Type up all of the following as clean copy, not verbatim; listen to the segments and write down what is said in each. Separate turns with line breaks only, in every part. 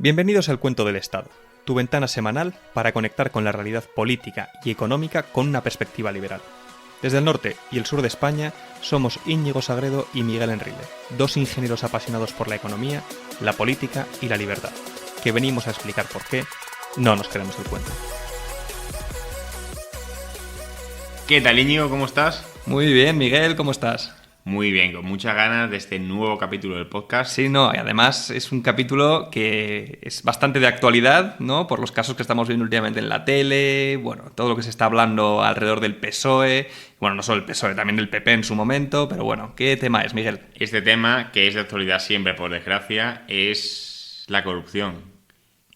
Bienvenidos al Cuento del Estado, tu ventana semanal para conectar con la realidad política y económica con una perspectiva liberal. Desde el norte y el sur de España somos Íñigo Sagredo y Miguel Enrile, dos ingenieros apasionados por la economía, la política y la libertad, que venimos a explicar por qué no nos queremos el cuento.
¿Qué tal, Íñigo? ¿Cómo estás?
Muy bien, Miguel, ¿cómo estás?
Muy bien, con muchas ganas de este nuevo capítulo del podcast.
Sí, no, y además es un capítulo que es bastante de actualidad, ¿no? Por los casos que estamos viendo últimamente en la tele, bueno, todo lo que se está hablando alrededor del PSOE, bueno, no solo el PSOE, también del PP en su momento, pero bueno, ¿qué tema es, Miguel?
Este tema, que es de actualidad siempre, por desgracia, es la corrupción.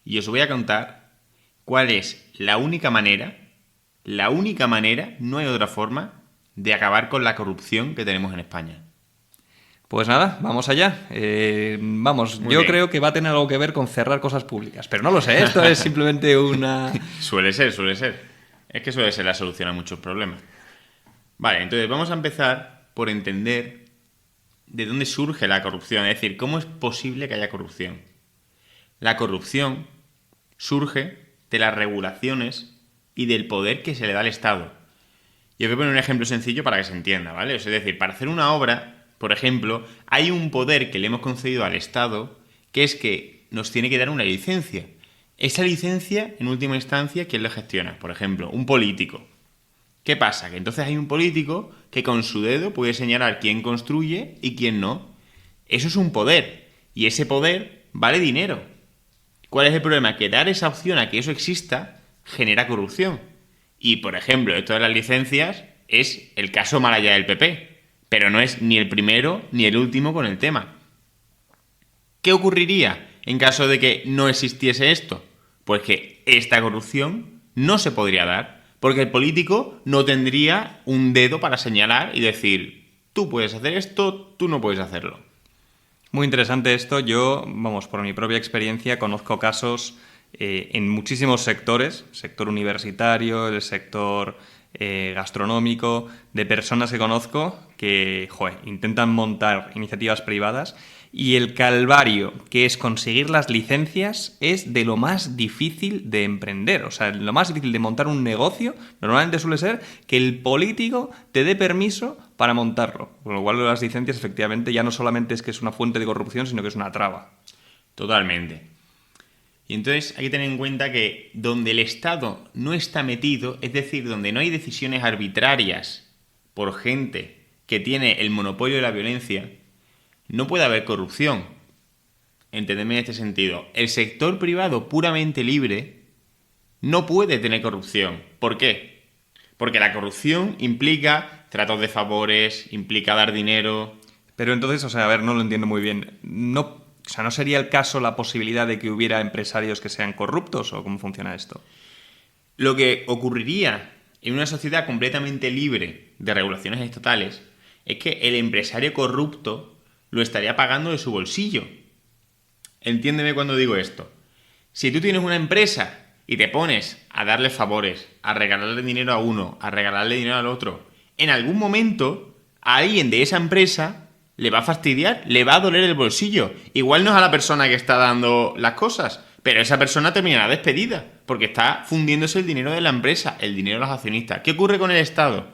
Y os voy a contar cuál es la única manera, no hay otra forma, de acabar con la corrupción que tenemos en España.
Pues nada, vamos allá. Yo creo que va a tener algo que ver con cerrar cosas públicas, pero no lo sé, esto es simplemente una...
Suele ser. Es que suele ser la solución a muchos problemas. Vale, entonces vamos a empezar por entender de dónde surge la corrupción, es decir, cómo es posible que haya corrupción. La corrupción surge de las regulaciones y del poder que se le da al Estado. Y os voy a poner un ejemplo sencillo para que se entienda, ¿vale? Es decir, para hacer una obra, por ejemplo, hay un poder que le hemos concedido al Estado, que es que nos tiene que dar una licencia. Esa licencia, en última instancia, ¿quién la gestiona? Por ejemplo, un político. ¿Qué pasa? Que entonces hay un político que con su dedo puede señalar quién construye y quién no. Eso es un poder. Y ese poder vale dinero. ¿Cuál es el problema? Que dar esa opción a que eso exista genera corrupción. Y, por ejemplo, esto de las licencias es el caso Malaya del PP, pero no es ni el primero ni el último con el tema. ¿Qué ocurriría en caso de que no existiese esto? Pues que esta corrupción no se podría dar, porque el político no tendría un dedo para señalar y decir, tú puedes hacer esto, tú no puedes hacerlo.
Muy interesante esto. Yo, por mi propia experiencia, conozco casos en muchísimos sectores, sector universitario, el sector gastronómico, de personas que conozco que, intentan montar iniciativas privadas y el calvario que es conseguir las licencias es de lo más difícil de emprender. O sea, lo más difícil de montar un negocio normalmente suele ser que el político te dé permiso para montarlo. Con lo cual las licencias efectivamente ya no solamente es que es una fuente de corrupción, sino que es una traba.
Totalmente. Y entonces hay que tener en cuenta que donde el Estado no está metido, es decir, donde no hay decisiones arbitrarias por gente que tiene el monopolio de la violencia, no puede haber corrupción. Entendedme en este sentido. El sector privado puramente libre no puede tener corrupción. ¿Por qué? Porque la corrupción implica tratos de favores, implica dar dinero...
Pero entonces, no lo entiendo muy bien. ¿No sería el caso la posibilidad de que hubiera empresarios que sean corruptos o cómo funciona esto?
Lo que ocurriría en una sociedad completamente libre de regulaciones estatales es que el empresario corrupto lo estaría pagando de su bolsillo. Entiéndeme cuando digo esto. Si tú tienes una empresa y te pones a darle favores, a regalarle dinero a uno, a regalarle dinero al otro, en algún momento a alguien de esa empresa le va a fastidiar, le va a doler el bolsillo. Igual no es a la persona que está dando las cosas, pero esa persona terminará despedida, porque está fundiéndose el dinero de la empresa, el dinero de los accionistas. ¿Qué ocurre con el Estado?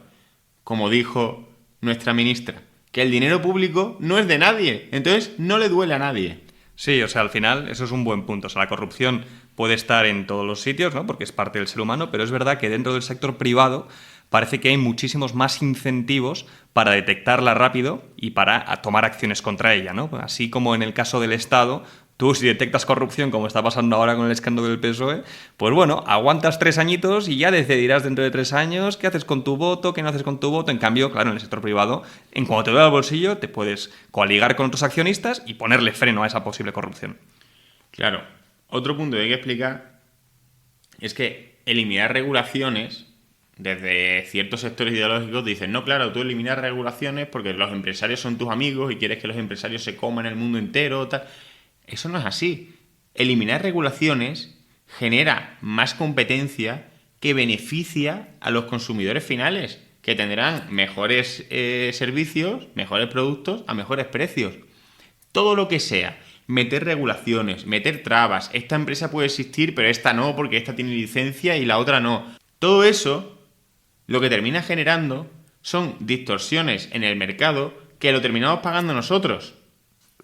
Como dijo nuestra ministra, que el dinero público no es de nadie, entonces no le duele a nadie.
Sí, al final eso es un buen punto. La corrupción puede estar en todos los sitios, ¿no? Porque es parte del ser humano, pero es verdad que dentro del sector privado parece que hay muchísimos más incentivos para detectarla rápido y para tomar acciones contra ella, ¿no? Así como en el caso del Estado, tú si detectas corrupción, como está pasando ahora con el escándalo del PSOE, pues bueno, aguantas 3 añitos y ya decidirás dentro de 3 años qué haces con tu voto, qué no haces con tu voto. En cambio, claro, en el sector privado, en cuanto te duele el bolsillo, te puedes coaligar con otros accionistas y ponerle freno a esa posible corrupción.
Claro. Otro punto que hay que explicar es que eliminar regulaciones... Desde ciertos sectores ideológicos dicen, no, claro, tú eliminas regulaciones porque los empresarios son tus amigos y quieres que los empresarios se coman el mundo entero, tal. Eso no es así. Eliminar regulaciones genera más competencia que beneficia a los consumidores finales, que tendrán mejores servicios, mejores productos a mejores precios. Todo lo que sea meter regulaciones, meter trabas. Esta empresa puede existir, pero esta no, porque esta tiene licencia y la otra no. Todo eso lo que termina generando son distorsiones en el mercado que lo terminamos pagando nosotros.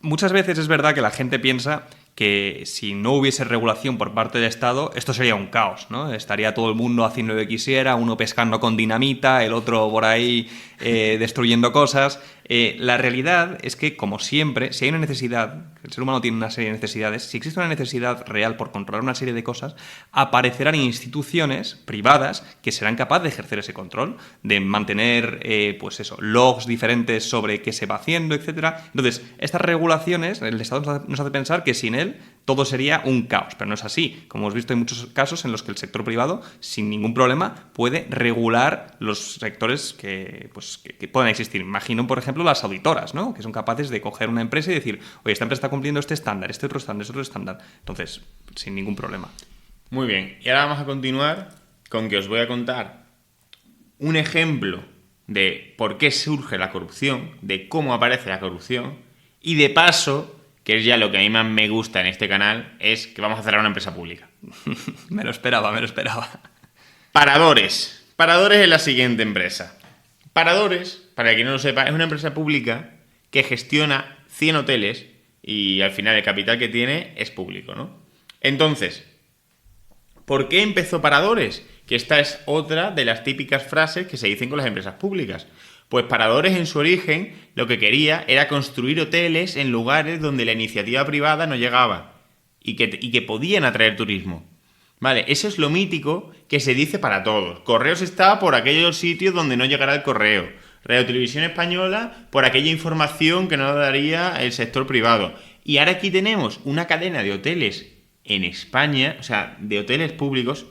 Muchas veces es verdad que la gente piensa que si no hubiese regulación por parte del Estado, esto sería un caos, ¿no? Estaría todo el mundo haciendo lo que quisiera, uno pescando con dinamita, el otro por ahí destruyendo cosas. La realidad es que, como siempre, si hay una necesidad, el ser humano tiene una serie de necesidades, si existe una necesidad real por controlar una serie de cosas, aparecerán instituciones privadas que serán capaces de ejercer ese control, de mantener, logs diferentes sobre qué se va haciendo, etcétera. Entonces, estas regulaciones, el Estado nos hace pensar que sin él todo sería un caos, pero no es así. Como hemos visto, hay muchos casos en los que el sector privado, sin ningún problema, puede regular los sectores que puedan existir. Imagino, por ejemplo, las auditoras, ¿no? Que son capaces de coger una empresa y decir, oye, esta empresa está cumpliendo este estándar, este otro estándar, este otro estándar. Entonces, sin ningún problema.
Muy bien, y ahora vamos a continuar con que os voy a contar un ejemplo de por qué surge la corrupción, de cómo aparece la corrupción, y de paso, que es ya lo que a mí más me gusta en este canal, es que vamos a cerrar una empresa pública.
Me lo esperaba.
Paradores. Paradores es la siguiente empresa. Paradores, para quien no lo sepa, es una empresa pública que gestiona 100 hoteles y al final el capital que tiene es público, ¿no? Entonces, ¿por qué empezó Paradores? Que esta es otra de las típicas frases que se dicen con las empresas públicas. Pues Paradores en su origen lo que quería era construir hoteles en lugares donde la iniciativa privada no llegaba y que podían atraer turismo. Vale, eso es lo mítico que se dice para todos. Correos está por aquellos sitios donde no llegará el correo. Radio Televisión Española por aquella información que no daría el sector privado. Y ahora aquí tenemos una cadena de hoteles en España, o sea, de hoteles públicos,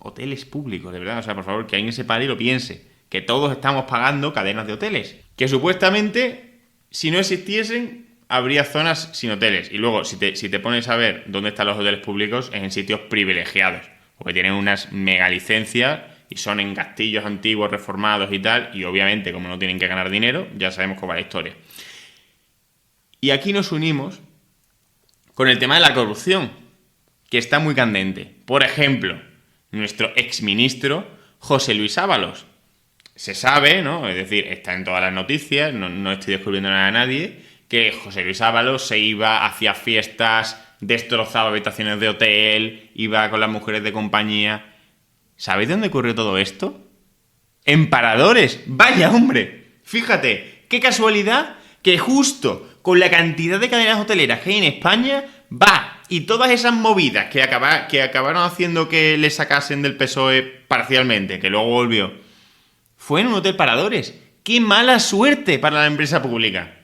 de verdad, o sea, por favor, que alguien se pare y lo piense, que todos estamos pagando cadenas de hoteles, que supuestamente, si no existiesen, habría zonas sin hoteles. Y luego, si te pones a ver dónde están los hoteles públicos, es en sitios privilegiados, porque tienen unas megalicencias y son en castillos antiguos, reformados y tal, y obviamente, como no tienen que ganar dinero, ya sabemos cómo va la historia. Y aquí nos unimos con el tema de la corrupción, que está muy candente. Por ejemplo, nuestro exministro José Luis Ábalos. Se sabe, ¿no? Es decir, está en todas las noticias, no estoy descubriendo nada a nadie, que José Luis Ábalos se iba, hacía fiestas, destrozaba habitaciones de hotel, iba con las mujeres de compañía. ¿Sabéis dónde ocurrió todo esto? En Paradores. ¡Vaya, hombre! Fíjate, qué casualidad que justo con la cantidad de cadenas hoteleras que hay en España, va, y todas esas movidas que acabaron haciendo que le sacasen del PSOE parcialmente, que luego volvió, fue en un hotel Paradores. ¡Qué mala suerte para la empresa pública!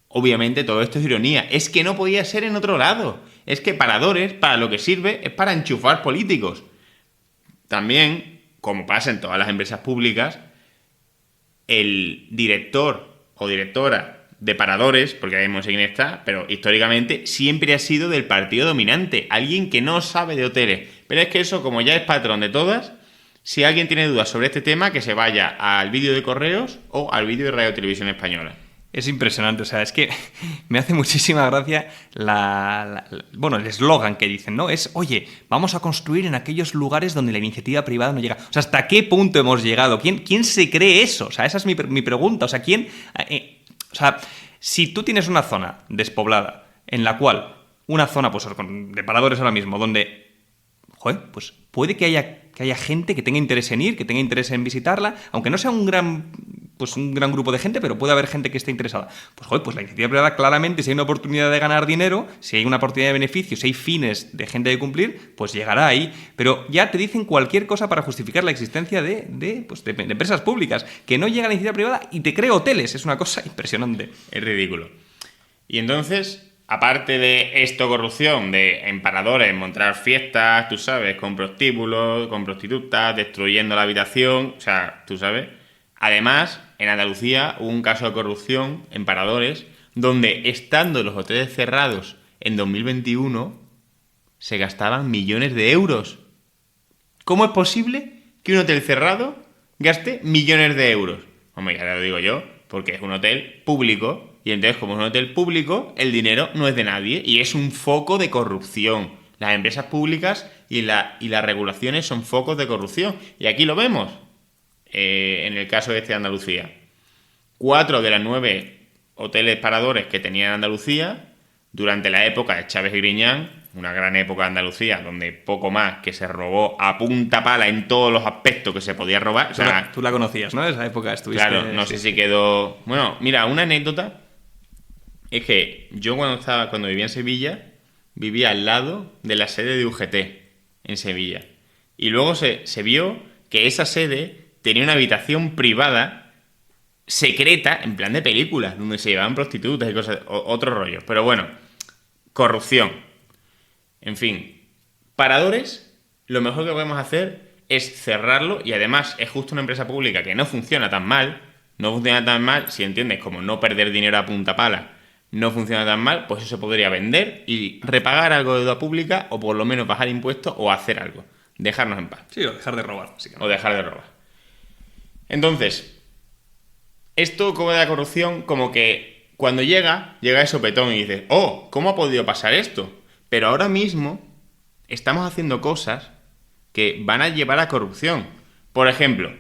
Obviamente todo esto es ironía, es que no podía ser en otro lado. Es que Paradores, para lo que sirve, es para enchufar políticos. También, como pasa en todas las empresas públicas, el director o directora de Paradores, porque ahí no sé quién está, pero históricamente siempre ha sido del partido dominante, alguien que no sabe de hoteles. Pero es que eso, como ya es patrón de todas, si alguien tiene dudas sobre este tema, que se vaya al vídeo de Correos o al vídeo de Radio Televisión Española.
Es impresionante, o sea, es que me hace muchísima gracia el eslogan que dicen, ¿no? Es, oye, vamos a construir en aquellos lugares donde la iniciativa privada no llega. O sea, ¿hasta qué punto hemos llegado? ¿Quién se cree eso? O sea, esa es mi pregunta. O sea, si tú tienes una zona despoblada en la cual, una zona, pues, de Paradores ahora mismo, donde, pues puede que haya gente que tenga interés en ir, que tenga interés en visitarla, aunque no sea un gran grupo de gente, pero puede haber gente que esté interesada. Pues la iniciativa privada, claramente, si hay una oportunidad de ganar dinero, si hay una oportunidad de beneficio, si hay fines de gente de cumplir, pues llegará ahí. Pero ya te dicen cualquier cosa para justificar la existencia de empresas públicas, que no llega a la iniciativa privada y te crea hoteles. Es una cosa impresionante.
Es ridículo. Y entonces, aparte de esto, corrupción, de en Paradores montar fiestas, tú sabes, con prostíbulos, con prostitutas, destruyendo la habitación, o sea, tú sabes. Además, en Andalucía hubo un caso de corrupción en Paradores donde, estando los hoteles cerrados en 2021, se gastaban millones de euros. ¿Cómo es posible que un hotel cerrado gaste millones de euros? Hombre, ya lo digo yo, porque es un hotel público Y entonces, como es un hotel público, el dinero no es de nadie y es un foco de corrupción. Las empresas públicas y las regulaciones son focos de corrupción. Y aquí lo vemos, en el caso de Andalucía. 4 de los 9 hoteles paradores que tenía en Andalucía, durante la época de Chávez y Griñán, una gran época de Andalucía, donde poco más que se robó a punta pala en todos los aspectos que se podía robar. O sea,
tú la conocías, ¿no? Esa época estuviste...
Claro, no sé si quedó... Bueno, mira, una anécdota es que yo cuando vivía en Sevilla, vivía al lado de la sede de UGT en Sevilla. Y luego se vio que esa sede tenía una habitación privada secreta, en plan de películas, donde se llevaban prostitutas y cosas, otros rollos. Pero bueno, corrupción. En fin, paradores, lo mejor que podemos hacer es cerrarlo, y además es justo una empresa pública que no funciona tan mal, si entiendes, como no perder dinero a punta pala, no funciona tan mal, pues eso se podría vender y repagar algo de deuda pública, o por lo menos bajar impuestos o hacer algo. Dejarnos en paz.
Sí, o dejar de robar, básicamente.
O dejar de robar. Entonces, esto como de la corrupción, como que cuando llega de sopetón y dices, oh, ¿cómo ha podido pasar esto? Pero ahora mismo estamos haciendo cosas que van a llevar a corrupción. Por ejemplo,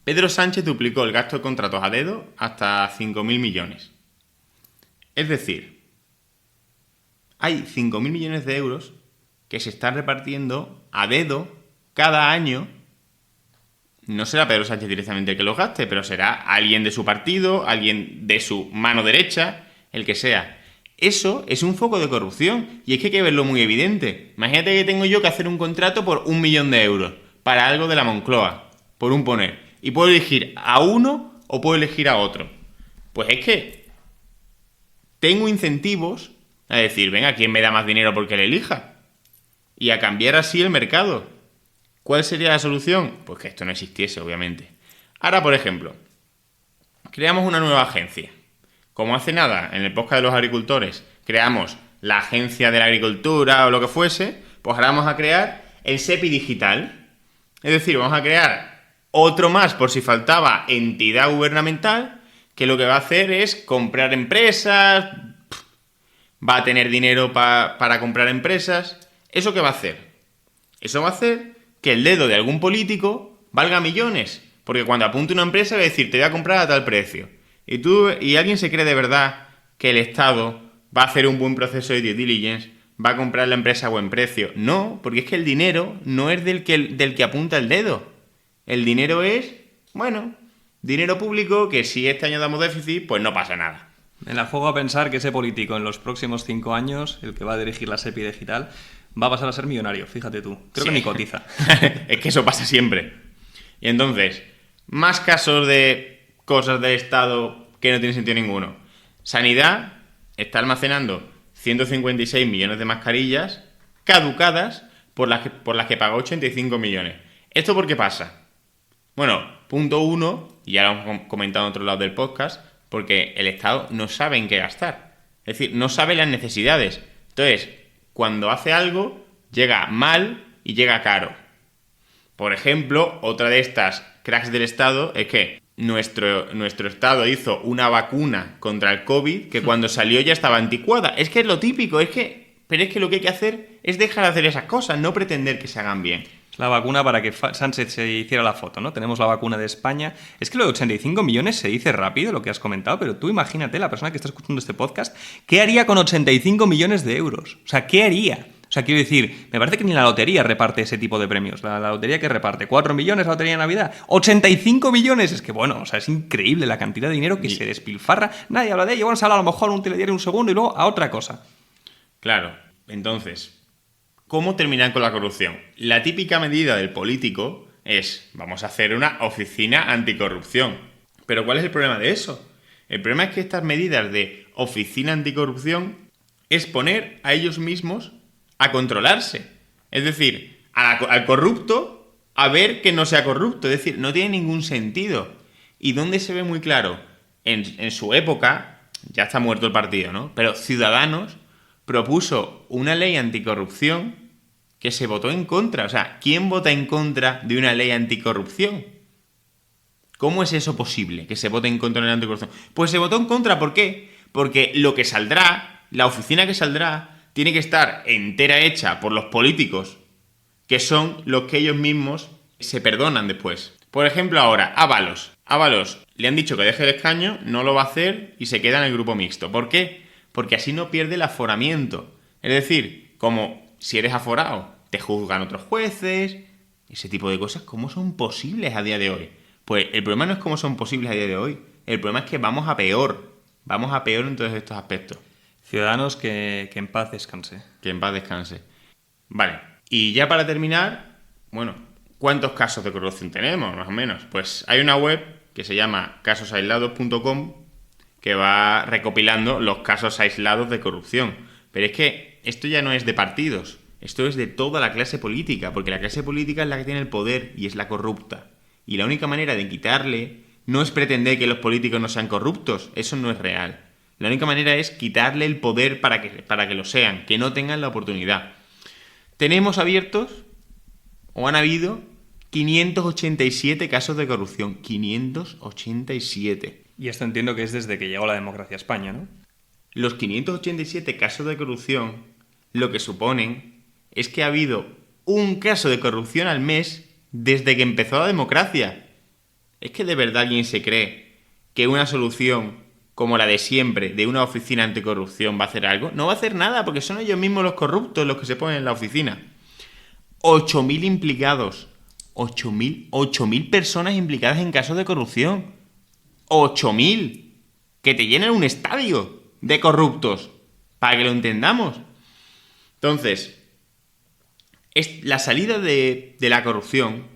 Pedro Sánchez duplicó el gasto de contratos a dedo hasta 5.000 millones. Es decir, hay 5.000 millones de euros que se están repartiendo a dedo cada año. No será Pedro Sánchez directamente el que los gaste, pero será alguien de su partido, alguien de su mano derecha, el que sea. Eso es un foco de corrupción, y es que hay que verlo muy evidente. Imagínate que tengo yo que hacer un contrato por 1 millón de euros para algo de la Moncloa, por un poner, y puedo elegir a uno o puedo elegir a otro. Pues es que tengo incentivos a decir, venga, ¿quién me da más dinero porque le elija? Y a cambiar así el mercado. ¿Cuál sería la solución? Pues que esto no existiese, obviamente. Ahora, por ejemplo, creamos una nueva agencia. Como hace nada, en el podcast de los agricultores, creamos la agencia de la agricultura o lo que fuese, pues ahora vamos a crear el SEPI digital. Es decir, vamos a crear otro más, por si faltaba, entidad gubernamental, que lo que va a hacer es comprar empresas, va a tener dinero para comprar empresas. ¿Eso qué va a hacer? Eso va a hacer que el dedo de algún político valga millones. Porque cuando apunte una empresa va a decir, te voy a comprar a tal precio. Y alguien se cree de verdad que el Estado va a hacer un buen proceso de due diligence, va a comprar la empresa a buen precio. No, porque es que el dinero no es del que apunta el dedo. El dinero es, bueno, dinero público que si este año damos déficit, pues no pasa nada.
Me la juego a pensar que ese político en los próximos 5 años, el que va a dirigir la SEPI digital, va a pasar a ser millonario, fíjate tú. Creo que ni cotiza.
Es que eso pasa siempre. Y entonces, más casos de cosas del Estado que no tienen sentido ninguno. Sanidad está almacenando 156 millones de mascarillas caducadas por las que pagó 85 millones. ¿Esto por qué pasa? Bueno, punto 1, y ya lo hemos comentado en otro lado del podcast, porque el Estado no sabe en qué gastar. Es decir, no sabe las necesidades. Entonces, cuando hace algo, llega mal y llega caro. Por ejemplo, otra de estas cracks del Estado es que nuestro Estado hizo una vacuna contra el COVID que cuando salió ya estaba anticuada. Es que es lo típico, pero es que lo que hay que hacer es dejar de hacer esas cosas, no pretender que se hagan bien.
La vacuna para que Sánchez se hiciera la foto, ¿no? Tenemos la vacuna de España. Es que lo de 85 millones se dice rápido, lo que has comentado, pero tú imagínate, la persona que está escuchando este podcast, ¿qué haría con 85 millones de euros? O sea, ¿qué haría? O sea, quiero decir, me parece que ni la lotería reparte ese tipo de premios. La lotería que reparte 4 millones, la lotería de Navidad, 85 millones. Es que, bueno, o sea, es increíble la cantidad de dinero que se despilfarra. Nadie habla de ello. Bueno, se habla a lo mejor un telediario un segundo y luego a otra cosa.
Claro, entonces, ¿cómo terminar con la corrupción? La típica medida del político es, vamos a hacer una oficina anticorrupción. Pero ¿cuál es el problema de eso? El problema es que estas medidas de oficina anticorrupción es poner a ellos mismos a controlarse. Es decir, al corrupto a ver que no sea corrupto. Es decir, no tiene ningún sentido. ¿Y dónde se ve muy claro? En su época, ya está muerto el partido, ¿no? Pero Ciudadanos propuso una ley anticorrupción que se votó en contra. O sea, ¿quién vota en contra de una ley anticorrupción? ¿Cómo es eso posible, que se vote en contra de la anticorrupción? Pues se votó en contra, ¿por qué? Porque lo que saldrá, la oficina que saldrá, tiene que estar entera hecha por los políticos, que son los que ellos mismos se perdonan después. Por ejemplo, ahora, Ábalos. Ábalos le han dicho que deje el escaño, no lo va a hacer y se queda en el grupo mixto. ¿Por qué? Porque así no pierde el aforamiento. Es decir, como si eres aforado, te juzgan otros jueces, ese tipo de cosas, ¿cómo son posibles a día de hoy? Pues el problema no es cómo son posibles a día de hoy, el problema es que vamos a peor en todos estos aspectos.
Ciudadanos, que en paz descanse.
Que en paz descanse. Vale, y ya para terminar, bueno, ¿cuántos casos de corrupción tenemos, más o menos? Pues hay una web que se llama casosaislados.com que va recopilando los casos aislados de corrupción. Pero es que esto ya no es de partidos, esto es de toda la clase política, porque la clase política es la que tiene el poder y es la corrupta. Y la única manera de quitarle no es pretender que los políticos no sean corruptos, eso no es real. La única manera es quitarle el poder para que lo sean, que no tengan la oportunidad. Tenemos abiertos, o han habido, 587 casos de corrupción. 587.
Y esto entiendo que es desde que llegó la democracia a España, ¿no?
Los 587 casos de corrupción lo que suponen es que ha habido un caso de corrupción al mes desde que empezó la democracia. ¿Es que de verdad alguien se cree que una solución como la de siempre, de una oficina anticorrupción, va a hacer algo? No va a hacer nada, porque son ellos mismos los corruptos los que se ponen en la oficina. 8.000 implicados. 8.000 personas implicadas en casos de corrupción. 8.000. Que te llenan un estadio de corruptos. Para que lo entendamos. Entonces, la salida de la corrupción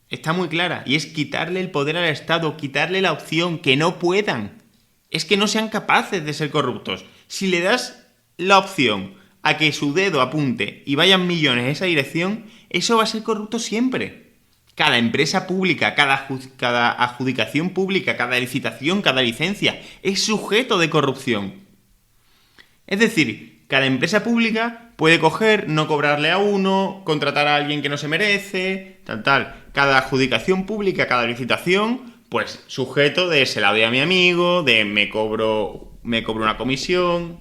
está muy clara. Y es quitarle el poder al Estado, quitarle la opción, que no puedan. Es que no sean capaces de ser corruptos. Si le das la opción a que su dedo apunte y vayan millones en esa dirección, eso va a ser corrupto siempre. Cada empresa pública, cada adjudicación pública, cada licitación, cada licencia es sujeto de corrupción. Es decir, cada empresa pública puede coger, no cobrarle a uno, contratar a alguien que no se merece, tal. Cada adjudicación pública, cada licitación, pues sujeto de se la doy a mi amigo, de me cobro una comisión.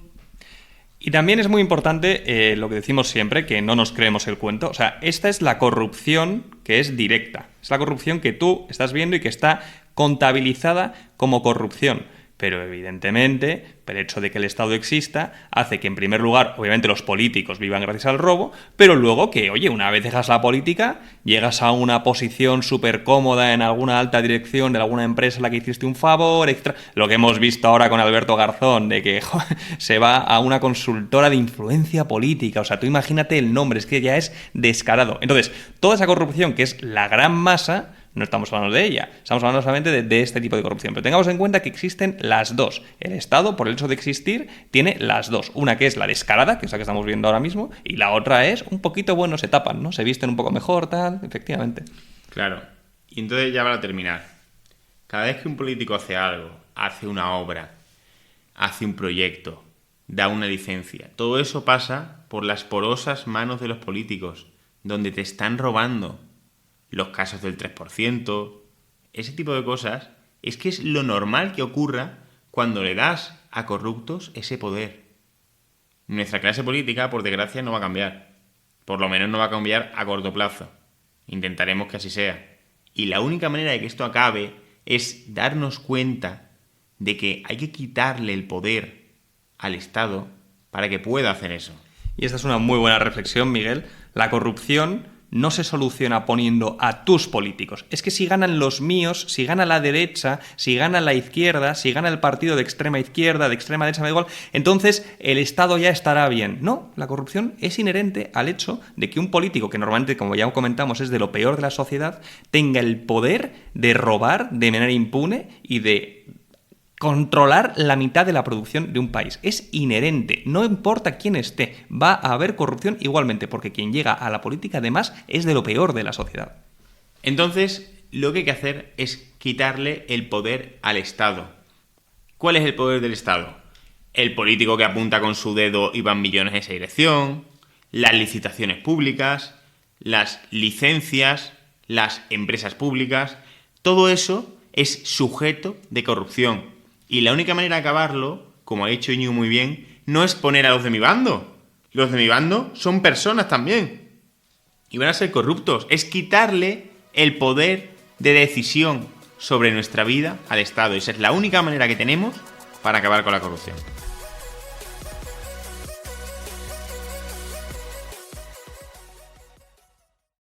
Y también es muy importante lo que decimos siempre, que no nos creemos el cuento. O sea, esta es la corrupción que es directa. Es la corrupción que tú estás viendo y que está contabilizada como corrupción. Pero evidentemente, el hecho de que el Estado exista hace que, en primer lugar, obviamente los políticos vivan gracias al robo, pero luego que, oye, una vez dejas la política, llegas a una posición súper cómoda en alguna alta dirección de alguna empresa a la que hiciste un favor, extra. Lo que hemos visto ahora con Alberto Garzón, de que se va a una consultora de influencia política. O sea, tú imagínate el nombre, es que ya es descarado. Entonces, toda esa corrupción, que es la gran masa, no estamos hablando de ella, estamos hablando solamente de este tipo de corrupción. Pero tengamos en cuenta que existen las dos. El Estado, por el hecho de existir, tiene las dos. Una que es la descarada, que es la que estamos viendo ahora mismo, y la otra es un poquito, bueno, se tapan, ¿no? Se visten un poco mejor, tal, efectivamente.
Claro. Y entonces ya para terminar, cada vez que un político hace algo, hace una obra, hace un proyecto, da una licencia, todo eso pasa por las porosas manos de los políticos, donde te están robando. Los casos del 3%, ese tipo de cosas, es que es lo normal que ocurra cuando le das a corruptos ese poder. Nuestra clase política, por desgracia, no va a cambiar. Por lo menos no va a cambiar a corto plazo. Intentaremos que así sea. Y la única manera de que esto acabe es darnos cuenta de que hay que quitarle el poder al Estado para que pueda hacer eso.
Y esta es una muy buena reflexión, Miguel. La corrupción no se soluciona poniendo a tus políticos. Es que si ganan los míos, si gana la derecha, si gana la izquierda, si gana el partido de extrema izquierda, de extrema derecha, me da igual, entonces el Estado ya estará bien. No, la corrupción es inherente al hecho de que un político, que normalmente, como ya comentamos, es de lo peor de la sociedad, tenga el poder de robar de manera impune y de controlar la mitad de la producción de un país. Es inherente, no importa quién esté, va a haber corrupción igualmente, porque quien llega a la política además es de lo peor de la sociedad.
Entonces, lo que hay que hacer es quitarle el poder al Estado. ¿Cuál es el poder del Estado? El político que apunta con su dedo y van millones en esa dirección, las licitaciones públicas, las licencias, las empresas públicas, todo eso es sujeto de corrupción. Y la única manera de acabarlo, como ha dicho Íñigo muy bien, no es poner a los de mi bando. Los de mi bando son personas también. Y van a ser corruptos. Es quitarle el poder de decisión sobre nuestra vida al Estado. Esa es la única manera que tenemos para acabar con la corrupción.